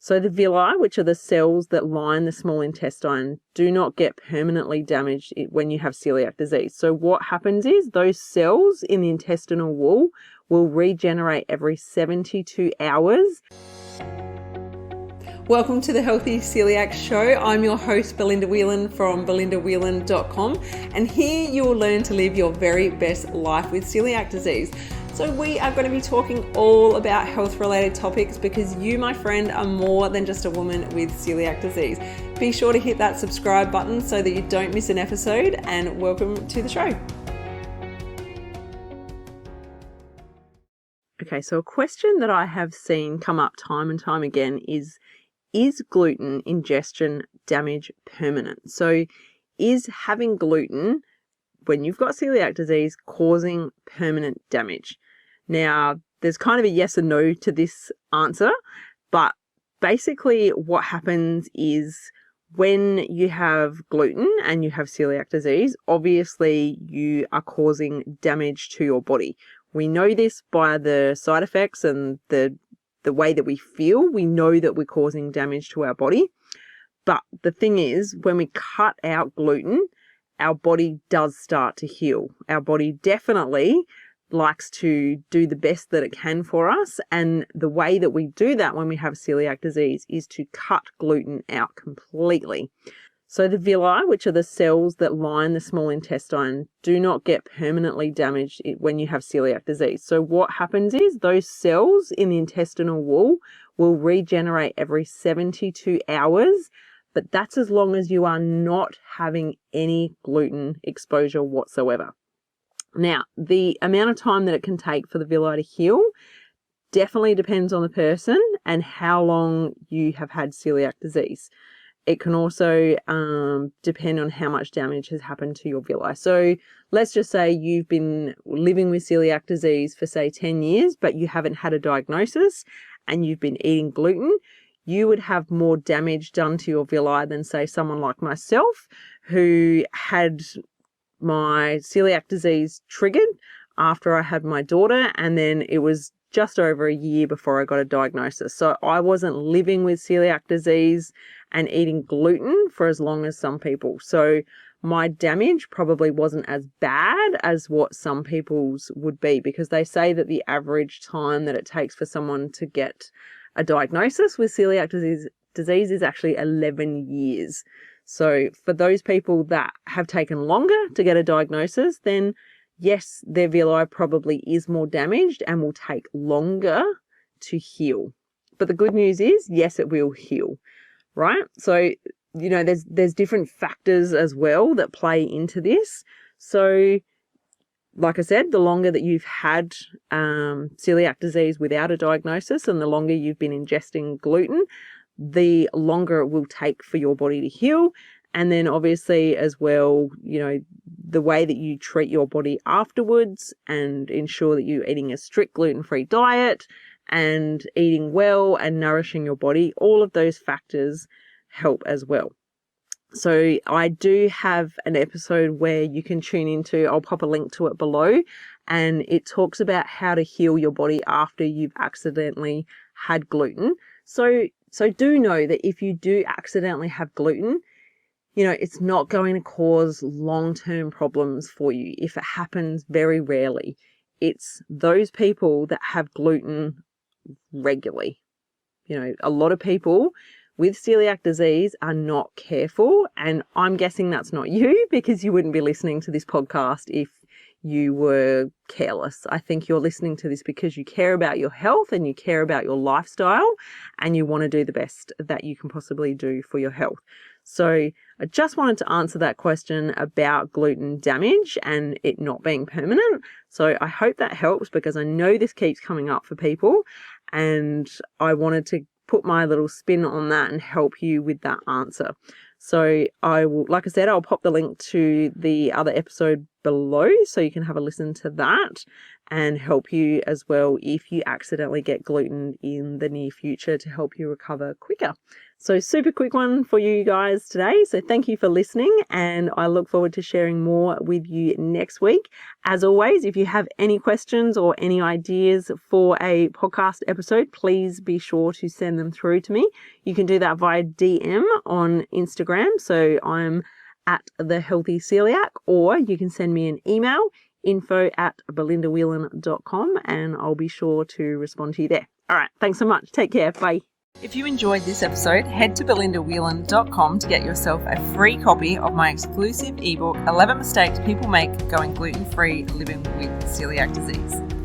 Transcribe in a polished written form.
So the villi, which are the cells that line the small intestine, do not get permanently damaged when you have celiac disease. So what happens is those cells in the intestinal wall will regenerate every 72 hours. Welcome to the Healthy Celiac Show. I'm your host, Belinda Whelan from belindawhelan.com, and here you will learn to live your very best life with celiac disease. So we are going to be talking all about health-related topics because you, my friend, are more than just a woman with celiac disease. Be sure to hit that subscribe button so that you don't miss an episode, and welcome to the show. Okay, so a question that I have seen come up time and time again is gluten ingestion damage permanent? So is having gluten when you've got celiac disease causing permanent damage? Now, there's kind of a yes and no to this answer, but basically what happens is when you have gluten and you have celiac disease, obviously you are causing damage to your body. We know this by the side effects and the way that we feel. We know that we're causing damage to our body. But the thing is, when we cut out gluten, our body does start to heal. Our body definitely likes to do the best that it can for us. And the way that we do that when we have celiac disease is to cut gluten out completely. So the villi, which are the cells that line the small intestine, do not get permanently damaged when you have celiac disease. So what happens is those cells in the intestinal wall will regenerate every 72 hours, but that's as long as you are not having any gluten exposure whatsoever. Now, the amount of time that it can take for the villi to heal definitely depends on the person and how long you have had celiac disease. It can also depend on how much damage has happened to your villi. So let's just say you've been living with celiac disease for, say, 10 years, but you haven't had a diagnosis and you've been eating gluten. You would have more damage done to your villi than, say, someone like myself who had my celiac disease triggered after I had my daughter, and then it was just over a year before I got a diagnosis. So I wasn't living with celiac disease and eating gluten for as long as some people. So my damage probably wasn't as bad as what some people's would be, because they say that the average time that it takes for someone to get a diagnosis with celiac disease is actually 11 years. So for those people that have taken longer to get a diagnosis, then yes, their villi probably is more damaged and will take longer to heal. But the good news is, yes, it will heal, right? So, you know, there's different factors as well that play into this. So, like I said, the longer that you've had celiac disease without a diagnosis and the longer you've been ingesting gluten, the longer it will take for your body to heal. And then obviously as well, you know, the way that you treat your body afterwards and ensure that you're eating a strict gluten-free diet and eating well and nourishing your body, all of those factors help as well. So I do have an episode where you can tune into, I'll pop a link to it below, and it talks about how to heal your body after you've accidentally had gluten. So do know that if you do accidentally have gluten, you know, it's not going to cause long-term problems for you if it happens very rarely. It's those people that have gluten regularly. You know, a lot of people with celiac disease are not careful, and I'm guessing that's not you because you wouldn't be listening to this podcast if you were careless. I think you're listening to this because you care about your health and you care about your lifestyle and you want to do the best that you can possibly do for your health. So I just wanted to answer that question about gluten damage and it not being permanent. So I hope that helps because I know this keeps coming up for people, and I wanted to put my little spin on that and help you with that answer. So I will, like I said, I'll pop the link to the other episode below so you can have a listen to that. and help you as well if you accidentally get gluten in the near future to help you recover quicker. So super quick one for you guys today. So thank you for listening, and I look forward to sharing more with you next week. As always, if you have any questions or any ideas for a podcast episode, please be sure to send them through to me. You can do that via DM on Instagram. So I'm at The Healthy Celiac, or you can send me an email, info@belindawhelan.com, and I'll be sure to respond to you there. All right. Thanks so much. Take care. Bye. If you enjoyed this episode, head to belindawhelan.com to get yourself a free copy of my exclusive ebook, 11 Mistakes People Make Going Gluten-Free Living with Celiac Disease.